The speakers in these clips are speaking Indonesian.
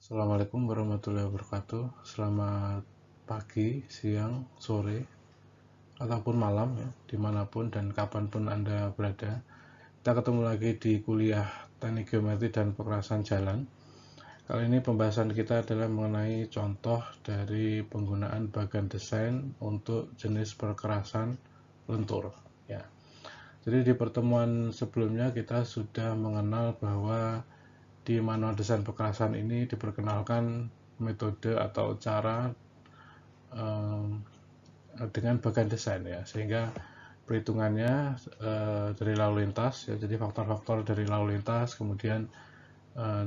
Assalamualaikum warahmatullahi wabarakatuh. Selamat pagi, siang, sore, ataupun malam ya, dimanapun dan kapanpun Anda berada. Kita ketemu lagi di kuliah Teknik Geometri dan Pekerasan Jalan. Kali ini pembahasan kita adalah mengenai contoh dari penggunaan bagan desain untuk jenis perkerasan lentur. Ya. Jadi di pertemuan sebelumnya kita sudah mengenal bahwa di manual desain perkerasan ini diperkenalkan metode atau cara dengan bagan desain ya, sehingga perhitungannya dari lalu lintas ya, jadi faktor-faktor dari lalu lintas, kemudian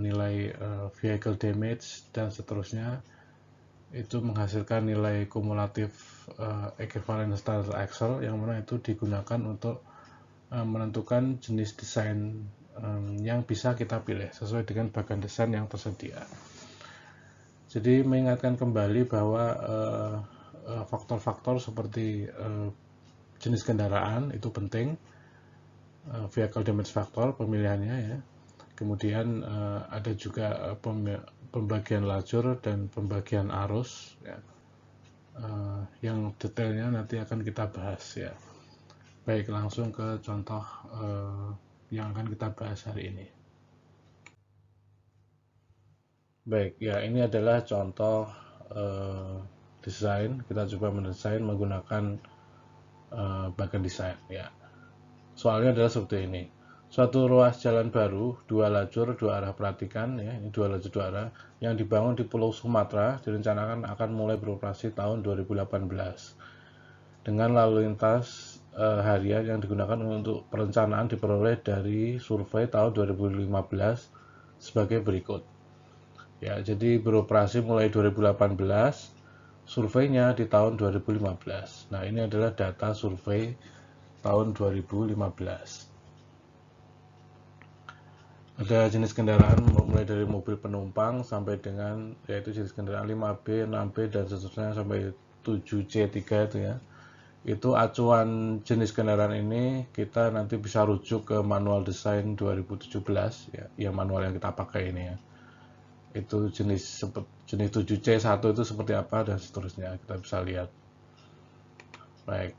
nilai vehicle damage dan seterusnya itu menghasilkan nilai kumulatif equivalent standard axle yang mana itu digunakan untuk menentukan jenis desain yang bisa kita pilih sesuai dengan bagan desain yang tersedia. Jadi mengingatkan kembali bahwa faktor-faktor seperti jenis kendaraan itu penting, vehicle damage factor pemilihannya ya. Kemudian ada juga pembagian lajur dan pembagian arus ya. Yang detailnya nanti akan kita bahas ya. Baik, langsung ke contoh yang akan kita bahas hari ini. Baik, ya ini adalah contoh desain. Kita coba mendesain menggunakan bagan desain ya. Soalnya adalah seperti ini. Suatu ruas jalan baru, 2 lajur, 2 arah, perhatikan ya, ini 2 lajur 2 arah yang dibangun di Pulau Sumatera direncanakan akan mulai beroperasi tahun 2018. Dengan lalu lintas harian yang digunakan untuk perencanaan diperoleh dari survei tahun 2015 sebagai berikut. Ya, jadi beroperasi mulai 2018, surveinya di tahun 2015. Nah, ini adalah data survei tahun 2015. Ada jenis kendaraan mulai dari mobil penumpang sampai dengan yaitu jenis kendaraan 5B, 6B dan seterusnya sampai 7C3 itu ya. Itu acuan jenis kendaraan ini kita nanti bisa rujuk ke manual desain 2017 ya, yang manual yang kita pakai ini ya. Itu jenis 7C1 itu seperti apa dan seterusnya kita bisa lihat. Baik.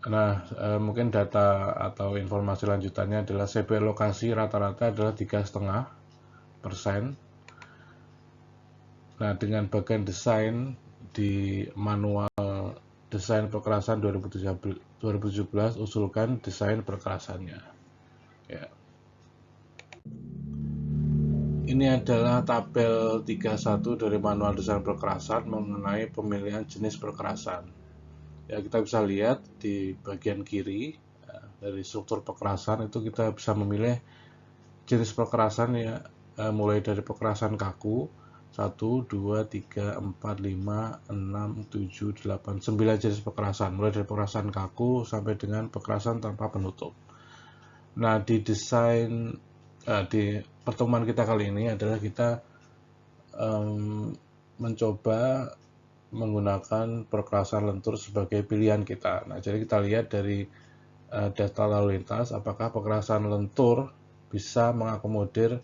Nah, mungkin data atau informasi lanjutannya adalah CP lokasi rata-rata adalah 3,5%. Nah, dengan bagian desain di manual desain perkerasan 2017 usulkan desain perkerasannya. Ya. Ini adalah tabel 31 dari manual desain perkerasan mengenai pemilihan jenis perkerasan. Ya, kita bisa lihat di bagian kiri ya, dari struktur perkerasan itu kita bisa memilih jenis perkerasan ya, mulai dari perkerasan kaku 1, 2, 3, 4, 5, 6, 7, 8, 9 jenis perkerasan, mulai dari perkerasan kaku sampai dengan perkerasan tanpa penutup. Nah, di desain di pertemuan kita kali ini adalah kita mencoba menggunakan perkerasan lentur sebagai pilihan kita. Nah, jadi kita lihat dari data lalu lintas apakah perkerasan lentur bisa mengakomodir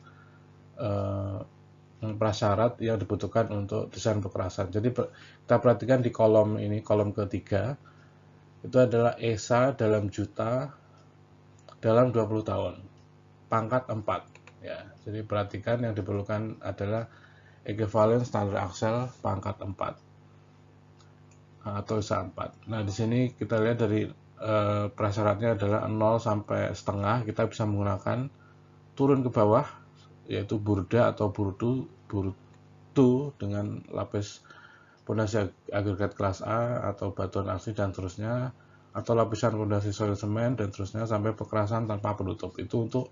prasyarat yang dibutuhkan untuk desain perkerasan. Jadi kita perhatikan di kolom ini, kolom ketiga, itu adalah ESA dalam juta dalam 20 tahun, pangkat 4. Ya, jadi perhatikan yang diperlukan adalah equivalent standard axle pangkat 4 atau ESA 4. Nah, di sini kita lihat dari prasyaratnya adalah 0 sampai setengah, kita bisa menggunakan turun ke bawah yaitu burda atau burdu dengan lapis pondasi agregat kelas A atau batuan asli dan seterusnya, atau lapisan pondasi soil semen dan seterusnya sampai perkerasan tanpa penutup. Itu untuk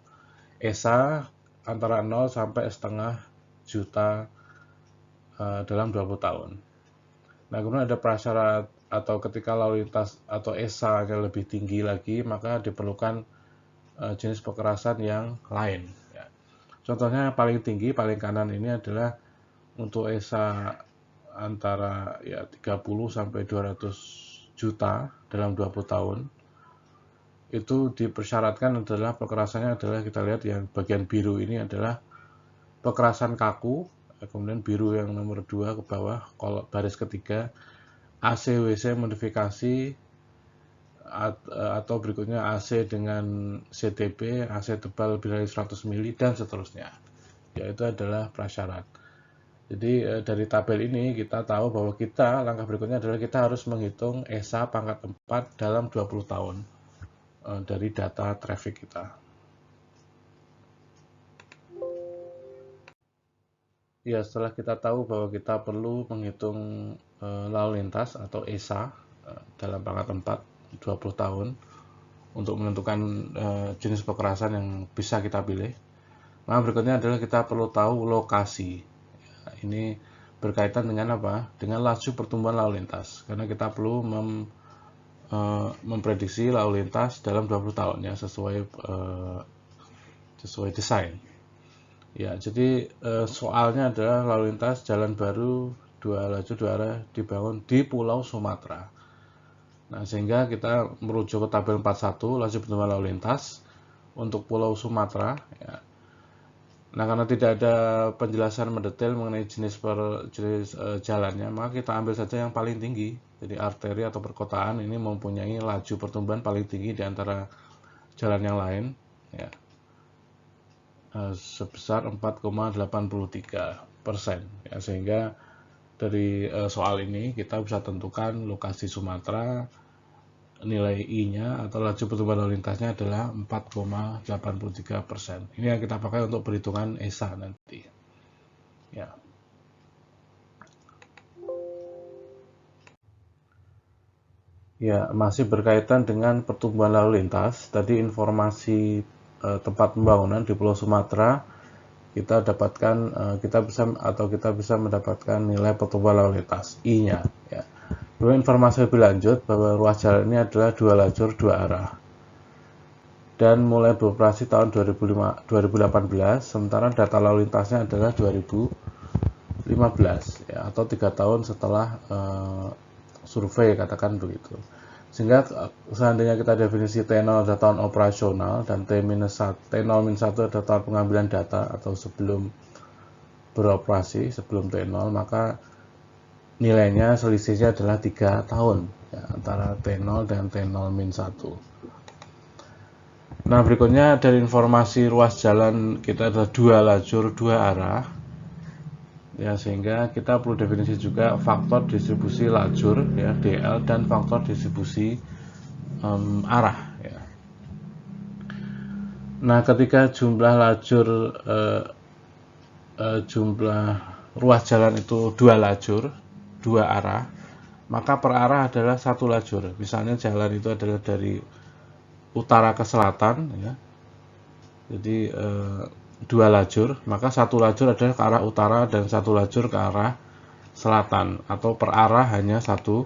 ESA antara 0 sampai setengah juta dalam 20 tahun. Nah, kemudian ada prasyarat atau ketika lalu lintas atau ESA-nya lebih tinggi lagi, maka diperlukan jenis perkerasan yang lain. Ya. Contohnya paling tinggi, paling kanan ini adalah untuk ESA antara ya 30 sampai 200 juta dalam 20 tahun. Itu dipersyaratkan adalah perkerasannya adalah kita lihat yang bagian biru ini adalah perkerasan kaku kemudian biru yang nomor 2 ke bawah, baris ketiga, AC/WC modifikasi, atau berikutnya AC dengan CTB, AC tebal lebih dari 100 mili, dan seterusnya. Yaitu adalah prasyarat. Jadi dari tabel ini kita tahu bahwa langkah berikutnya adalah kita harus menghitung ESA pangkat 4 dalam 20 tahun dari data traffic kita. Ya, setelah kita tahu bahwa kita perlu menghitung lalu lintas atau ESA dalam pangkat 4 20 tahun untuk menentukan jenis kekerasan yang bisa kita pilih. Nah, berikutnya adalah kita perlu tahu lokasi. Ini berkaitan dengan apa? Dengan laju pertumbuhan lalu lintas. Karena kita perlu memprediksi lalu lintas dalam 20 tahun ya, sesuai desain. Ya, jadi soalnya adalah lalu lintas jalan baru 2 lajur 2 arah dibangun di Pulau Sumatera. Nah, sehingga kita merujuk ke tabel 41 laju pertumbuhan lalu lintas untuk Pulau Sumatera ya. Nah, karena tidak ada penjelasan mendetail mengenai jenis jalannya, maka kita ambil saja yang paling tinggi. Jadi arteri atau perkotaan ini mempunyai laju pertumbuhan paling tinggi di antara jalan yang lain ya, sebesar 4,83%. Ya, sehingga dari soal ini kita bisa tentukan lokasi Sumatera, nilai I-nya atau laju pertumbuhan lalu lintasnya adalah 4,83%. Ini yang kita pakai untuk perhitungan ESA nanti. Ya. Ya, masih berkaitan dengan pertumbuhan lalu lintas. Tadi informasi tempat pembangunan di Pulau Sumatera kita dapatkan, kita bisa mendapatkan nilai pertumbuhan lalu lintas I-nya. Ya. Kemudian informasi lebih lanjut bahwa ruas jalan ini adalah 2 lajur 2 arah dan mulai beroperasi tahun 2018, sementara data lalu lintasnya adalah 2015 ya, atau 3 tahun setelah survei, katakan begitu. Sehingga seandainya kita definisi T0 adalah tahun operasional dan T0-1 adalah tahun pengambilan data atau sebelum beroperasi, sebelum T0, maka nilainya selisihnya adalah 3 tahun ya, antara T0 dan T0-1. Nah, berikutnya dari informasi ruas jalan kita adalah 2 lajur 2 arah ya, sehingga kita perlu definisi juga faktor distribusi lajur ya, DL, dan faktor distribusi arah ya. Nah, ketika jumlah lajur jumlah ruas jalan itu 2 lajur 2 arah, maka per arah adalah 1 lajur. Misalnya jalan itu adalah dari utara ke selatan ya, jadi 2 lajur, maka 1 lajur adalah ke arah utara dan 1 lajur ke arah selatan, atau per arah hanya 1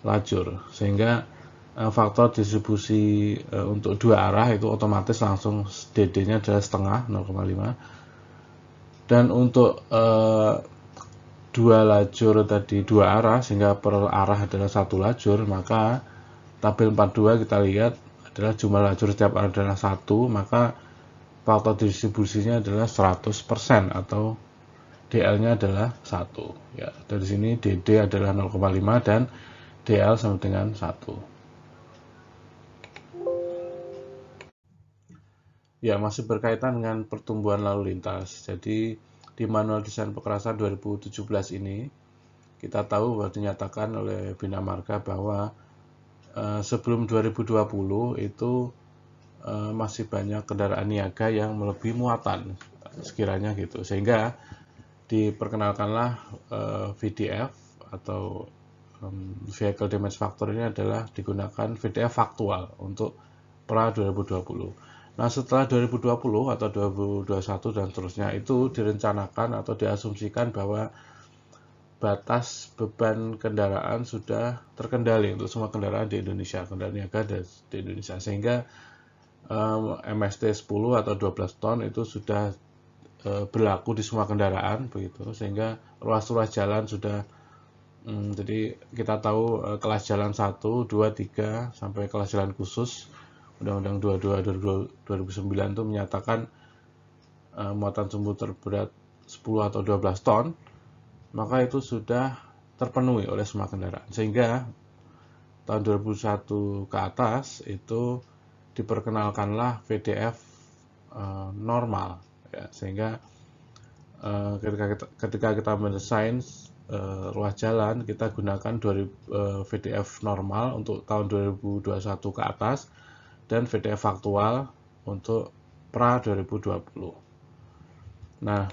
lajur, sehingga faktor distribusi untuk 2 arah itu otomatis langsung DD-nya adalah setengah 0,5, dan untuk 2 lajur tadi 2 arah sehingga per arah adalah 1 lajur, maka tabel 42 kita lihat adalah jumlah lajur setiap arah adalah 1, maka faktor distribusinya adalah 100% atau DL-nya adalah 1 ya. Dari sini DD adalah 0,5 dan DL sama dengan 1. Ya, masih berkaitan dengan pertumbuhan lalu lintas. Jadi di Manual Desain Pekerasan 2017 ini kita tahu bahwa dinyatakan oleh Bina Marga bahwa sebelum 2020 itu masih banyak kendaraan niaga yang melebihi muatan sekiranya gitu, sehingga diperkenalkanlah VDF atau Vehicle Damage Factor ini adalah digunakan VDF faktual untuk pra 2020. Nah, setelah 2020 atau 2021 dan seterusnya itu direncanakan atau diasumsikan bahwa batas beban kendaraan sudah terkendali untuk semua kendaraan di Indonesia, kendaraan niaga di Indonesia, sehingga MST 10 atau 12 ton itu sudah berlaku di semua kendaraan begitu, sehingga ruas-ruas jalan sudah jadi kita tahu kelas jalan 1, 2, 3 sampai kelas jalan khusus Undang-Undang 22 2009 itu menyatakan muatan sumbu terberat 10 atau 12 ton, maka itu sudah terpenuhi oleh semua kendaraan. Sehingga tahun 2001 ke atas itu diperkenalkanlah VDF normal, ya, sehingga ketika kita mendesain ruas jalan, kita gunakan VDF normal untuk tahun 2021 ke atas dan VDF faktual untuk pra 2020. Nah,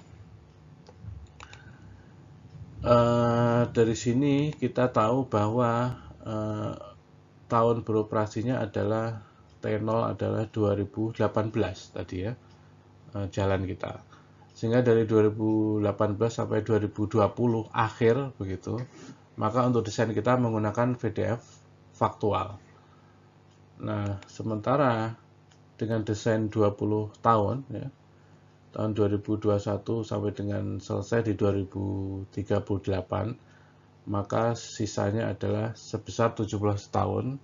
dari sini kita tahu bahwa tahun beroperasinya adalah T0 adalah 2018 tadi ya, jalan kita. Sehingga dari 2018 sampai 2020 akhir begitu, maka untuk desain kita menggunakan VDF faktual. Nah, sementara dengan desain 20 tahun ya, tahun 2021 sampai dengan selesai di 2038, maka sisanya adalah sebesar 17 tahun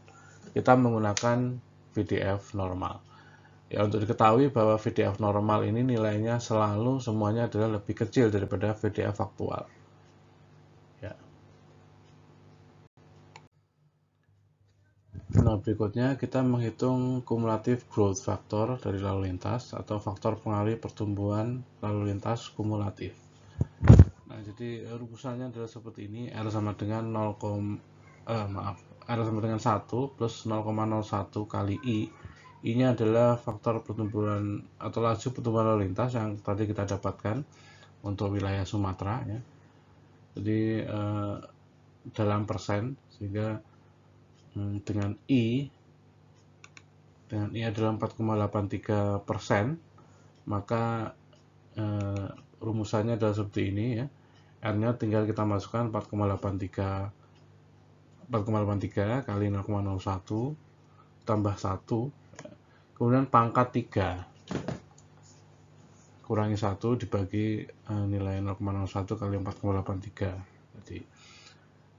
kita menggunakan VDF normal. Ya, untuk diketahui bahwa VDF normal ini nilainya selalu semuanya adalah lebih kecil daripada VDF faktual. Ya. Nah, berikutnya kita menghitung kumulatif growth factor dari lalu lintas atau faktor pengaruh pertumbuhan lalu lintas kumulatif. Nah, jadi rumusannya adalah seperti ini, R sama dengan 1 plus 0,01 kali I. I-nya adalah faktor pertumbuhan atau laju pertumbuhan lalu lintas yang tadi kita dapatkan untuk wilayah Sumatera ya. Jadi dalam persen, sehingga dengan I adalah 4,83%, maka rumusannya adalah seperti ini ya. R-nya tinggal kita masukkan 4,83 kali 0,01 tambah 1, kemudian pangkat 3 kurangi 1 dibagi nilai 0,01 kali 4,83 tadi.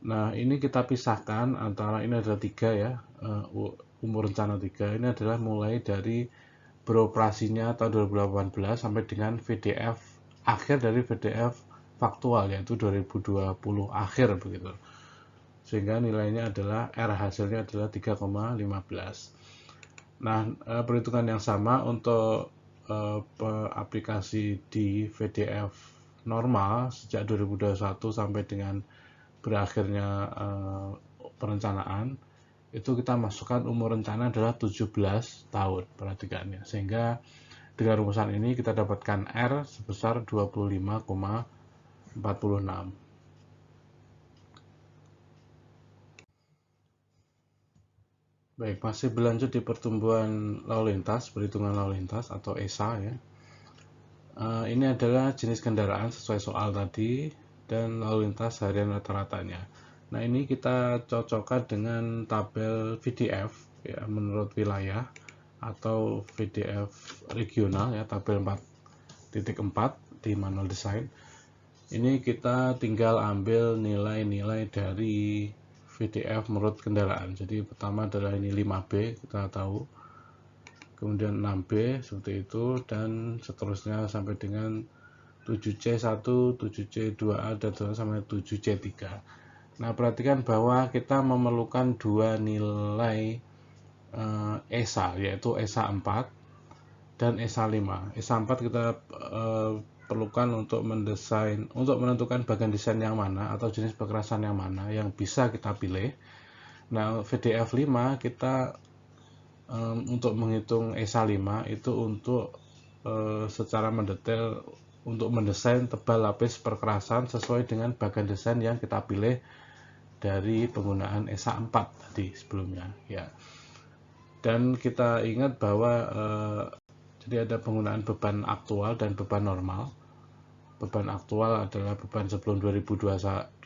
Nah, ini kita pisahkan antara ini adalah 3 ya, umur rencana 3 ini adalah mulai dari beroperasinya tahun 2018 sampai dengan VDF akhir dari VDF faktual yaitu 2020 akhir begitu. Sehingga nilainya adalah R hasilnya adalah 3,15. Nah, perhitungan yang sama untuk aplikasi di VDF normal sejak 2021 sampai dengan berakhirnya perencanaan, itu kita masukkan umur rencana adalah 17 tahun, perhatikan ya. Sehingga dengan rumusan ini kita dapatkan R sebesar 25,46. Baik, masih berlanjut di pertumbuhan lalu lintas, perhitungan lalu lintas atau ESA ya. Ini adalah jenis kendaraan sesuai soal tadi dan lalu lintas harian rata-ratanya. Nah, ini kita cocokkan dengan tabel VDF ya, menurut wilayah atau VDF regional ya, tabel 4.4 di manual design. Ini kita tinggal ambil nilai-nilai dari VDF menurut kendaraan. Jadi pertama adalah ini 5B, kita tahu. Kemudian 6B seperti itu, dan seterusnya sampai dengan 7C1, 7C2A, dan sampai 7C3. Nah, perhatikan bahwa kita memerlukan dua nilai ESA, yaitu ESA 4 dan ESA 5. ESA 4 kita perlukan untuk menentukan bagian desain yang mana atau jenis perkerasan yang mana yang bisa kita pilih. Nah, VDF 5 kita untuk menghitung ESA 5 itu untuk secara mendetail untuk mendesain tebal lapis perkerasan sesuai dengan bagian desain yang kita pilih dari penggunaan ESA 4 tadi sebelumnya ya. Dan kita ingat bahwa jadi ada penggunaan beban aktual dan beban normal. Beban aktual adalah beban sebelum 2020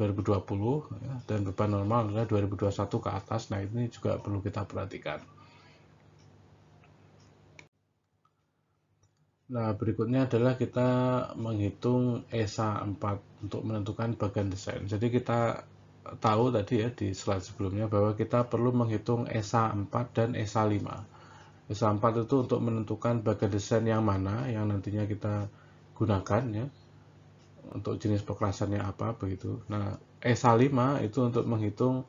ya, dan beban normal adalah 2021 ke atas. Nah, ini juga perlu kita perhatikan. Nah, berikutnya adalah kita menghitung ESA 4 untuk menentukan bagian desain. Jadi kita tahu tadi ya di slide sebelumnya bahwa kita perlu menghitung ESA 4 dan ESA 5. ESA 4 itu untuk menentukan bagian desain yang mana yang nantinya kita gunakan ya. untuk jenis pekerasannya apa begitu. Nah, ESA 5 itu untuk menghitung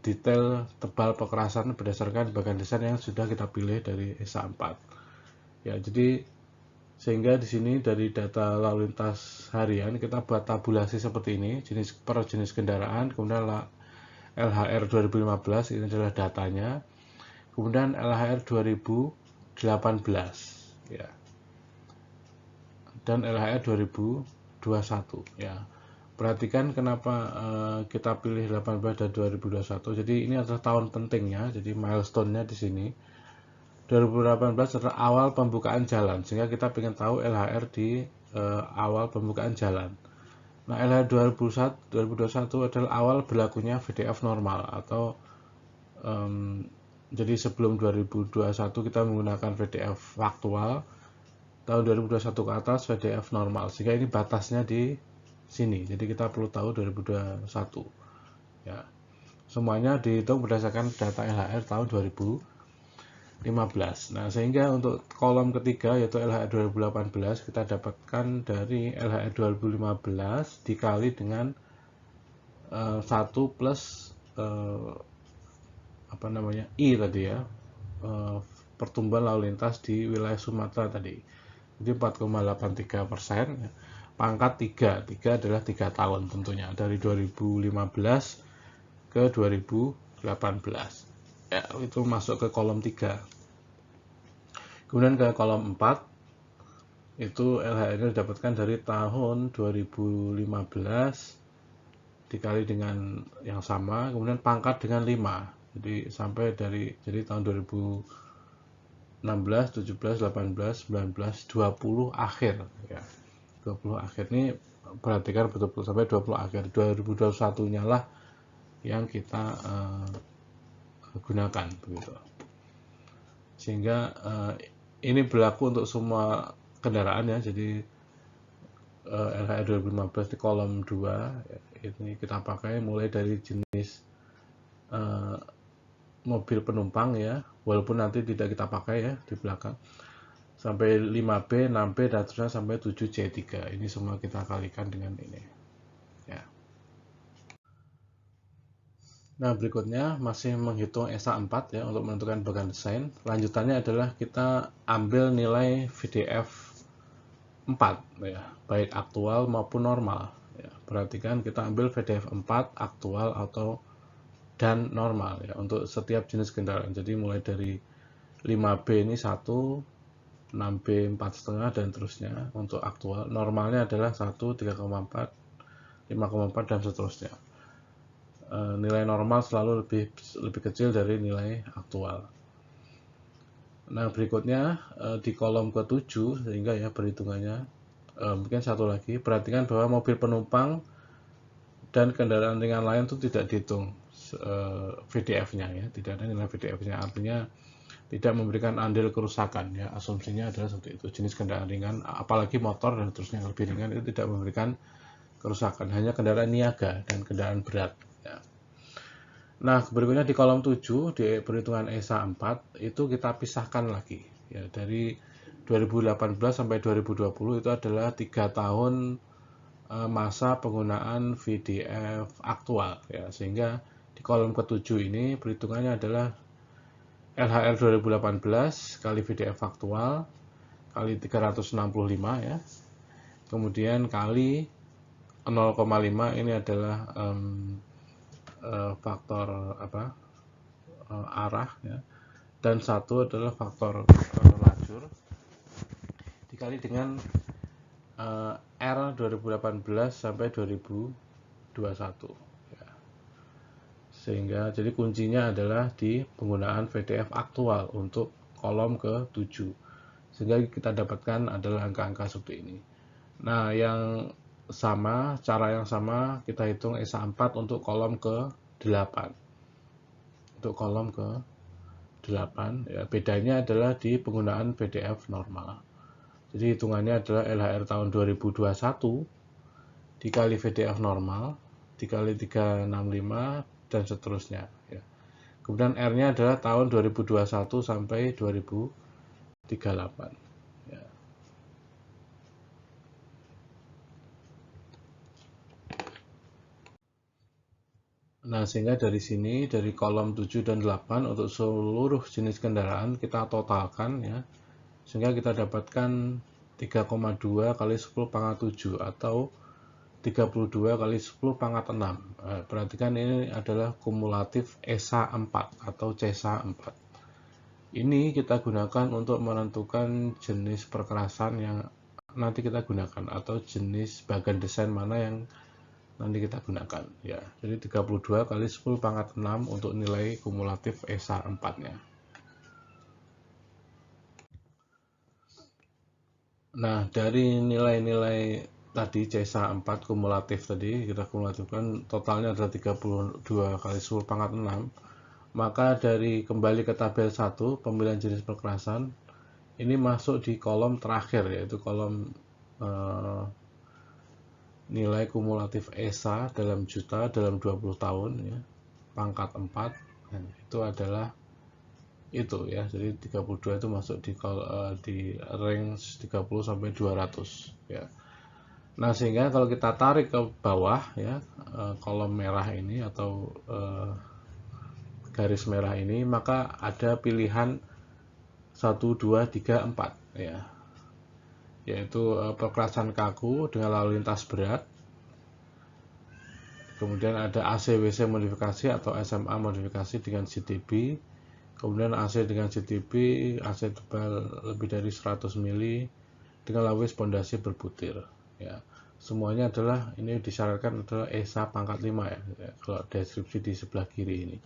detail tebal pekerasan berdasarkan bagan desain yang sudah kita pilih dari ESA 4. Ya, jadi sehingga di sini dari data lalu lintas harian kita buat tabulasi seperti ini, jenis per jenis kendaraan, kemudian LHR 2015 ini adalah datanya, kemudian LHR 2018 ya, dan LHR 2021 ya. Perhatikan kenapa kita pilih 18 dan 2021. Jadi ini adalah tahun pentingnya, jadi milestone-nya di sini. 2018 adalah awal pembukaan jalan, sehingga kita ingin tahu LHR di awal pembukaan jalan. Nah, LHR 2021 adalah awal berlakunya VDF normal atau jadi sebelum 2021 kita menggunakan VDF faktual, tahun 2021 ke atas VDF normal, sehingga ini batasnya di sini. Jadi kita perlu tahu 2021 ya. Semuanya dihitung berdasarkan data LHR tahun 2015. Nah, sehingga untuk kolom ketiga yaitu LHR 2018 kita dapatkan dari LHR 2015 dikali dengan 1 plus I tadi ya, pertumbuhan lalu lintas di wilayah Sumatera tadi. Jadi 4,83%. Pangkat 3 adalah 3 tahun tentunya, dari 2015 ke 2018 ya, itu masuk ke kolom 3. Kemudian ke kolom 4 itu LHR-nya didapatkan dari tahun 2015 dikali dengan yang sama, kemudian pangkat dengan 5, jadi sampai jadi tahun 2016, 17, 18, 19, 20 akhir ya. 20 akhir ini perhatikan betul-betul sampai 20 akhir. 2021 nya lah yang kita gunakan begitu. Sehingga ini berlaku untuk semua kendaraan ya. Jadi LHR 2015 di kolom 2 ya, ini kita pakai mulai dari jenis mobil penumpang ya, walaupun nanti tidak kita pakai ya di belakang, sampai 5B, 6B, dan terusnya sampai 7C3. Ini semua kita kalikan dengan ini. Ya. Nah, berikutnya masih menghitung ESA 4 ya untuk menentukan bagan desain. Lanjutannya adalah kita ambil nilai VDF 4 ya, baik aktual maupun normal. Ya, perhatikan kita ambil VDF 4 aktual atau dan normal ya untuk setiap jenis kendaraan. Jadi mulai dari 5B ini 1, 6B 4,5 dan terusnya untuk aktual. Normalnya adalah 1, 3,4, 5,4 dan seterusnya. Nilai normal selalu lebih kecil dari nilai aktual. Nah, berikutnya di kolom ke-7 sehingga ya perhitungannya mungkin satu lagi, perhatikan bahwa mobil penumpang dan kendaraan ringan lain itu tidak dihitung VDF-nya ya, tidak ada nilai VDF-nya, artinya tidak memberikan andil kerusakan ya, asumsinya adalah seperti itu. Jenis kendaraan ringan apalagi motor dan terusnya yang lebih ringan itu tidak memberikan kerusakan, hanya kendaraan niaga dan kendaraan berat ya. Nah, berikutnya di kolom 7 di perhitungan ESA 4 itu kita pisahkan lagi ya, dari 2018 sampai 2020 itu adalah 3 tahun masa penggunaan VDF aktual ya, sehingga di kolom ke-7 ini perhitungannya adalah LHR 2018 kali VDF aktual kali 365 ya, kemudian kali 0,5 ini adalah faktor arah ya, dan 1 adalah faktor lajur dikali dengan R 2018 sampai 2021 ya. Sehingga jadi kuncinya adalah di penggunaan VDF aktual untuk kolom ke-7, sehingga kita dapatkan adalah angka-angka seperti ini. Nah, cara yang sama kita hitung ESA 4 untuk kolom ke-8. Untuk kolom ke-8 ya, bedanya adalah di penggunaan VDF normal. Jadi hitungannya adalah LHR tahun 2021 dikali VDF normal dikali 365 dan seterusnya ya. Kemudian R-nya adalah tahun 2021 sampai 2038 ya. Nah, sehingga dari sini, dari kolom 7 dan 8 untuk seluruh jenis kendaraan kita totalkan ya, sehingga kita dapatkan 3,2 kali 10 pangkat 7 atau 32 kali 10 pangkat 6. Perhatikan ini adalah kumulatif ESA 4 atau CESA 4. Ini kita gunakan untuk menentukan jenis perkerasan yang nanti kita gunakan atau jenis bagan desain mana yang nanti kita gunakan ya. Jadi 32 kali 10 pangkat 6 untuk nilai kumulatif ESA 4-nya. Nah, dari nilai-nilai tadi CESA 4 kumulatif tadi kita kumulatifkan totalnya adalah 32 kali 10 pangkat 6. Maka dari kembali ke tabel 1 pemilihan jenis perkerasan ini masuk di kolom terakhir yaitu kolom nilai kumulatif ESA dalam juta dalam 20 tahun ya, pangkat 4. Nah, itu adalah itu ya. Jadi 32 itu masuk di range 30 sampai 200 ya. Nah, sehingga kalau kita tarik ke bawah ya, kolom merah ini atau garis merah ini, maka ada pilihan 1, 2, 3, 4 ya, yaitu perkerasan kaku dengan lalu lintas berat, kemudian ada AC/WC modifikasi atau SMA modifikasi dengan CTB, kemudian AC dengan CTB, AC tebal lebih dari 100 mili dengan lapis pondasi berbutir ya. Semuanya adalah ini disyaratkan adalah ESA pangkat 5 ya, kalau deskripsi di sebelah kiri ini.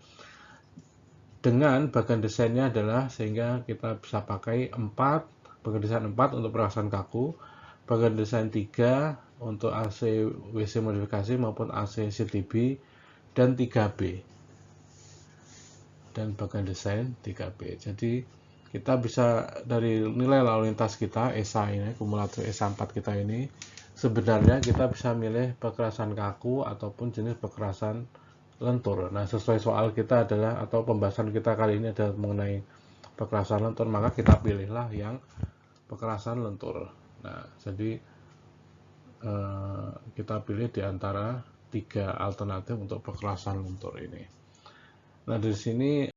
Dengan bagan desainnya adalah sehingga kita bisa pakai 4, bagan desain 4 untuk perkerasan kaku, bagan desain 3 untuk AC WC modifikasi maupun AC CTB, dan 3B. Dan bagan desain 3B. Jadi kita bisa dari nilai lalu lintas kita, ESA ini, kumulatif ESA 4 kita ini, sebenarnya kita bisa milih perkerasan kaku ataupun jenis perkerasan lentur. Nah, sesuai soal kita adalah atau pembahasan kita kali ini adalah mengenai perkerasan lentur, maka kita pilihlah yang perkerasan lentur. Nah, jadi kita pilih di antara 3 alternatif untuk perkerasan lentur ini. Nah, dari sini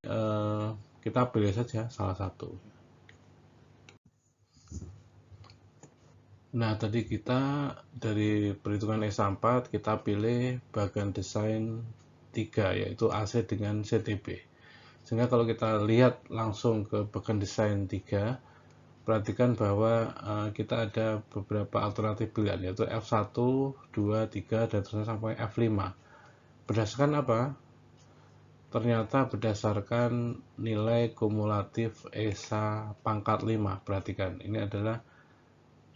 kita pilih saja salah satu. Nah, tadi kita dari perhitungan ESA 4 kita pilih bagan desain 3 yaitu AC dengan CTB. Sehingga kalau kita lihat langsung ke bagan desain 3, perhatikan bahwa kita ada beberapa alternatif pilihan yaitu F1, 2, 3 dan terus sampai F5. Berdasarkan apa? Ternyata berdasarkan nilai kumulatif ESA pangkat 5. Perhatikan, ini adalah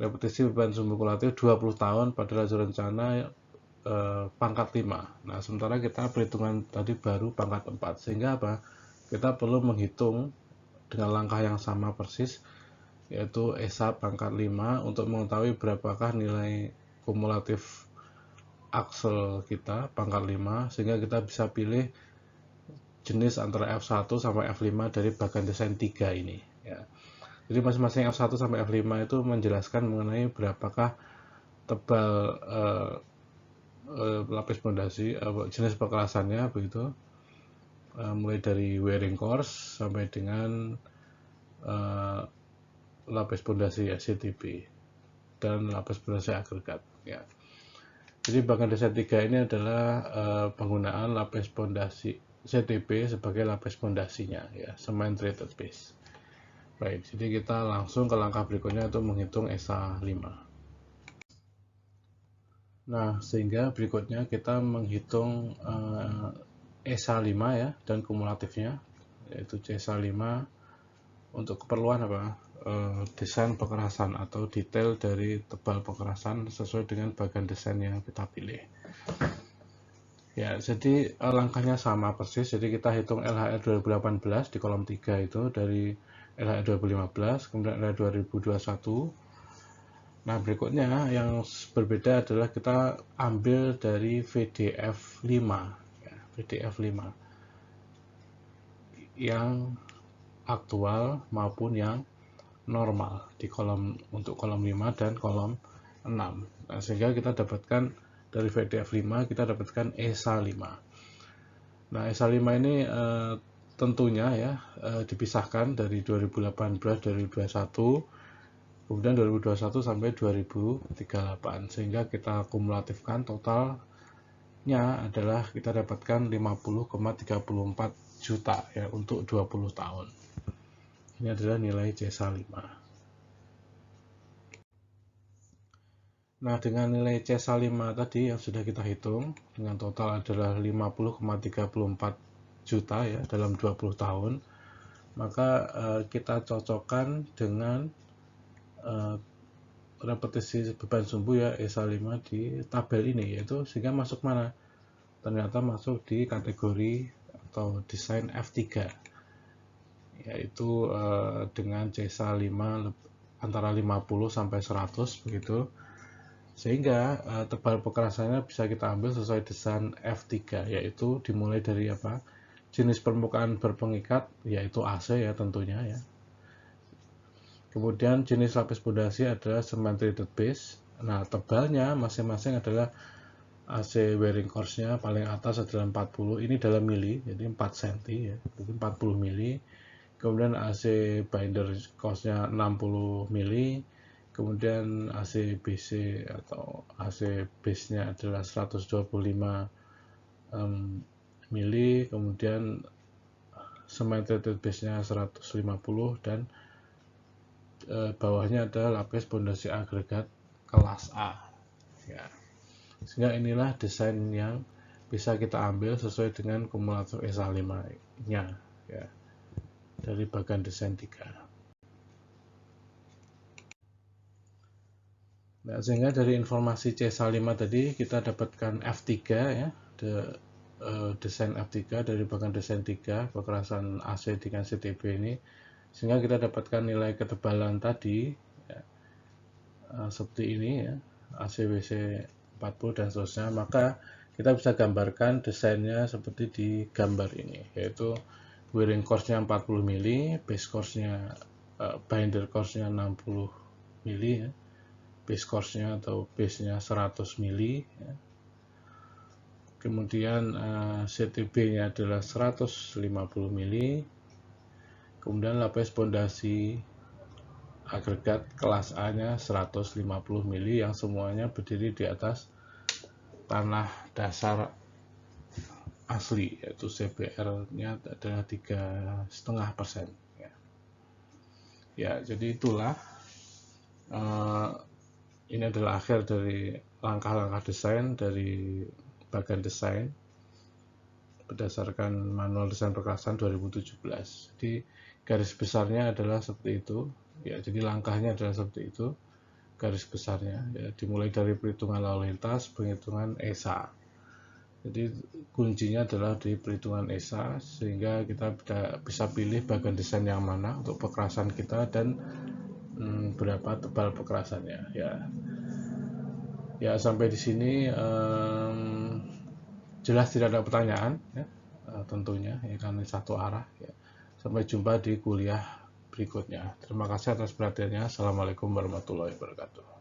repetisi beban sumbu kumulatif 20 tahun pada laju rencana pangkat 5. Nah, sementara kita perhitungan tadi baru pangkat 4. Sehingga apa? Kita perlu menghitung dengan langkah yang sama persis, yaitu ESA pangkat 5 untuk mengetahui berapakah nilai kumulatif aksel kita pangkat 5, sehingga kita bisa pilih jenis antara F1 sampai F5 dari bagan desain 3 ini ya. Jadi masing-masing F1 sampai F5 itu menjelaskan mengenai berapakah tebal lapis pondasi, jenis perkerasannya begitu, mulai dari wearing course sampai dengan lapis pondasi ya, CTB dan lapis pondasi agregat ya. Jadi bagan desain 3 ini adalah penggunaan lapis pondasi CTB sebagai lapis pondasinya ya, cement treated base. Baik, jadi kita langsung ke langkah berikutnya untuk menghitung ESA 5. Nah, sehingga berikutnya kita menghitung ESA 5 ya dan kumulatifnya, yaitu CESA 5 untuk keperluan apa? Desain perkerasan atau detail dari tebal perkerasan sesuai dengan bagan desain yang kita pilih. Ya, jadi langkahnya sama persis. Jadi kita hitung LHR 2018 di kolom 3 itu dari LHR 2015, kemudian LHR 2021. Nah, berikutnya yang berbeda adalah kita ambil dari VDF 5 ya, VDF 5 yang aktual maupun yang normal di kolom untuk kolom 5 dan kolom 6. Nah, sehingga kita dapatkan dari VDF 5 kita dapatkan ESA 5. Nah, ESA 5 ini tentunya ya dipisahkan dari 2018, 2021, kemudian 2021 sampai 2038, sehingga kita kumulatifkan totalnya adalah kita dapatkan 50,34 juta ya untuk 20 tahun. Ini adalah nilai CESA 5. Nah, dengan nilai CESA 5 tadi yang sudah kita hitung, dengan total adalah 50,34 juta ya dalam 20 tahun, maka kita cocokkan dengan repetisi beban sumbu ya ESA 5 di tabel ini, yaitu sehingga masuk mana? Ternyata masuk di kategori atau desain F3, yaitu dengan CESA 5 antara 50 sampai 100 begitu. Sehingga tebal pekerasannya bisa kita ambil sesuai desain F3, yaitu dimulai dari apa? Jenis permukaan berpengikat, yaitu AC ya tentunya ya. Kemudian jenis lapis pondasi adalah cement treated base. Nah, tebalnya masing-masing adalah AC wearing course-nya paling atas adalah 40, ini dalam mili, jadi 4 cm ya, jadi 40 mili. Kemudian AC binder course-nya 60 mili. Kemudian AC BC atau AC base-nya adalah 125 mili, kemudian cement treated base-nya 150, dan bawahnya adalah lapis pondasi agregat kelas A. Ya. Sehingga inilah desain yang bisa kita ambil sesuai dengan kumulator ESA 5-nya ya, dari bagian desain 3. Nah, sehingga dari informasi CESA 5 tadi kita dapatkan F3 ya, desain F3 dari bagian desain 3 kekerasan AC dengan CTB ini, sehingga kita dapatkan nilai ketebalan tadi ya, seperti ini ya, AC WC 40 dan seterusnya. Maka kita bisa gambarkan desainnya seperti di gambar ini, yaitu wearing course-nya 40 mili, base course-nya binder course-nya 60 mili ya, base course-nya atau base-nya 100 mili ya. Kemudian CTB-nya adalah 150 mili. Kemudian lapis pondasi agregat kelas A-nya 150 mili, yang semuanya berdiri di atas tanah dasar asli, yaitu CBR-nya adalah 3,5% ya. Ya, jadi itulah ini adalah akhir dari langkah-langkah desain dari bagian desain berdasarkan manual desain perkerasan 2017. Jadi garis besarnya adalah seperti itu ya, jadi langkahnya adalah seperti itu garis besarnya ya, dimulai dari perhitungan lalu lintas, penghitungan ESA. Jadi kuncinya adalah di perhitungan ESA, sehingga kita bisa pilih bagian desain yang mana untuk perkerasan kita dan berapa tebal perkerasannya ya. Ya, sampai di sini jelas tidak ada pertanyaan ya, tentunya ya, karena satu arah ya. Sampai jumpa di kuliah berikutnya. Terima kasih atas perhatiannya. Assalamualaikum warahmatullahi wabarakatuh.